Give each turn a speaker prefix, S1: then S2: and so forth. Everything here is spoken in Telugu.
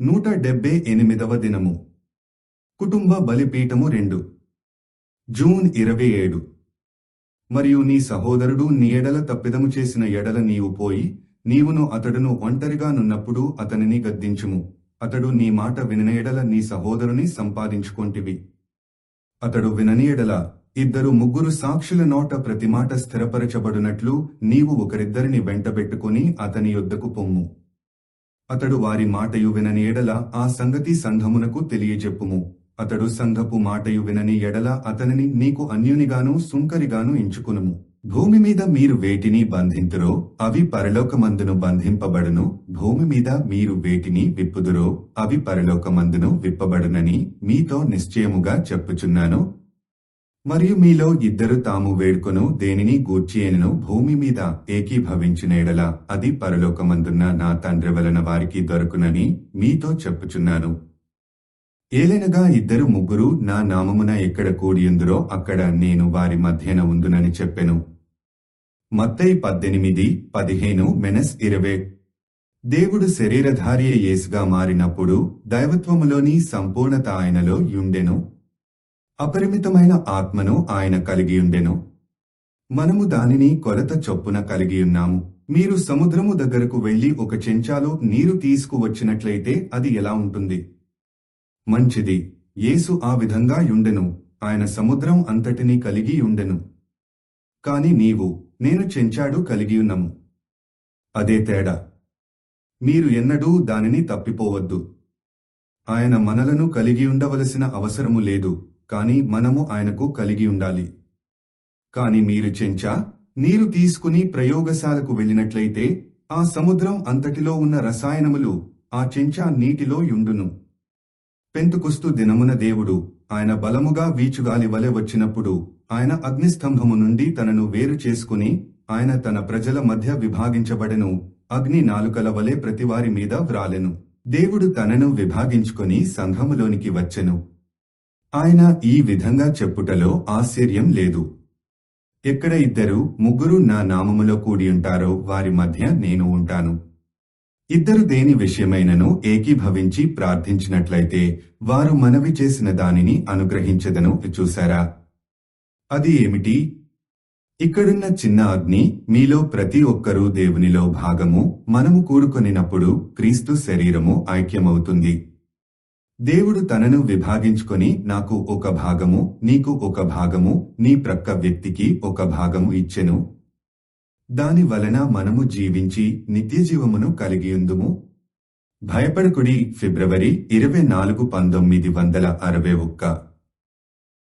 S1: 178వ దినము. కుటుంబ బలిపీఠము 2 జూన్ 27. మరియు నీ సహోదరుడు నీ ఎడల తప్పిదము చేసిన ఎడల నీవు పోయి, నీవును అతడును ఒంటరిగా నున్నప్పుడు అతనిని గద్దించుము. అతడు నీ మాట వినని ఎడల నీ సహోదరుని సంపాదించుకొంటివి. అతడు వినని ఎడల 2-3 సాక్షుల నోట ప్రతి మాట స్థిరపరచబడునట్లు నీవు ఒకరిద్దరిని వెంటబెట్టుకుని అతని యొద్దకు పొమ్ము. అతడు వారి మాటయు వినని ఎడల ఆ సంగతి సంఘమునకు తెలియజెప్పుము. అతడు సంఘపు మాటయు వినని ఎడల అతనిని నీకు అన్యునిగాను సుంకరిగాను ఎంచుకునుము. భూమి మీద మీరు వేటిని బంధింతురో అవి పరలోకమందును బంధింపబడును, భూమి మీద మీరు వేటిని విప్పుదురో అవి పరలోకమందును విప్పబడునని మీతో నిశ్చయముగా చెప్పుచున్నాను. మరియు మీలో 2 తాము వేడుకొను దేనిని గూర్చియెనను భూమి మీద ఏకీభవించిన ఎడల అది పరలోకమందున్న నా తండ్రి వలన వారికి దొరకునని మీతో చెప్పుచున్నాను. ఏలెనగా 2-3 నా నామమున ఎక్కడ కూడియుందురో అక్కడ నేను వారి మధ్యన ఉందునని చెప్పెను. మత్తయి 18:15-20. దేవుడు శరీరధారి యేసుగా మారినప్పుడు దైవత్వములోని సంపూర్ణత ఆయనలో యుండెను. అపరిమితమైన ఆత్మను ఆయన కలిగియుండెను. మనము దానిని కొలత చొప్పున కలిగియున్నాము. మీరు సముద్రము దగ్గరకు వెళ్లి ఒక చెంచాలో నీరు తీసుకువచ్చినట్లయితే అది ఎలా ఉంటుంది? మంచిది. యేసు ఆ విధంగా యుండెను. ఆయన సముద్రం అంతటినీ కలిగి యుండెను. కాని నీవు, నేను చెంచాడు కలిగియున్నాము. అదే తేడా. మీరు ఎన్నడూ దానిని తప్పిపోవద్దు. ఆయన మనలను కలిగియుండవలసిన అవసరము లేదు, కాని మనము ఆయనకు కలిగి ఉండాలి. కాని మీరు చెంచా నీరు తీసుకుని ప్రయోగశాలకు వెళ్ళినట్లయితే ఆ సముద్రం అంతటిలో ఉన్న రసాయనములు ఆ చెంచా నీటిలో యుండును. పెంతుకొస్తు దినమున దేవుడు ఆయన బలముగా వీచుగాలి వలె వచ్చినప్పుడు ఆయన అగ్నిస్తంభము నుండి తనను వేరు చేసుకుని ఆయన తన ప్రజల మధ్య విభాగించబడెను. అగ్ని నాలుకల వలె ప్రతివారి మీద వ్రాలెను. దేవుడు తనను విభాగించుకొని సంఘములోనికి వచ్చెను. ఆయన ఈ విధంగా చెప్పుటలో ఆశ్చర్యం లేదు. ఎక్కడ 2-3 నా నామములో కూడియుంటారో వారి మధ్య నేను ఉంటాను. 2 దేని విషయమైనను ఏకీభవించి ప్రార్థించినట్లయితే వారు మనవి చేసిన దానిని అనుగ్రహించెదను. చూశారా? అది ఏమిటి? ఇక్కడున్న చిన్న అగ్ని, మీలో ప్రతి ఒక్కరూ దేవునిలో భాగము. మనము కూడుకొనినప్పుడు క్రీస్తు శరీరము ఐక్యమవుతుంది. దేవుడు తనను విభాగించుకొని నాకు ఒక భాగము, నీకు ఒక భాగము, నీ ప్రక్క వ్యక్తికి ఒక భాగము ఇచ్చెను. దాని వలన మనము జీవించి నిత్యజీవమును కలిగియుందుము. భయపడకుడి. ఫిబ్రవరి 24, 1961.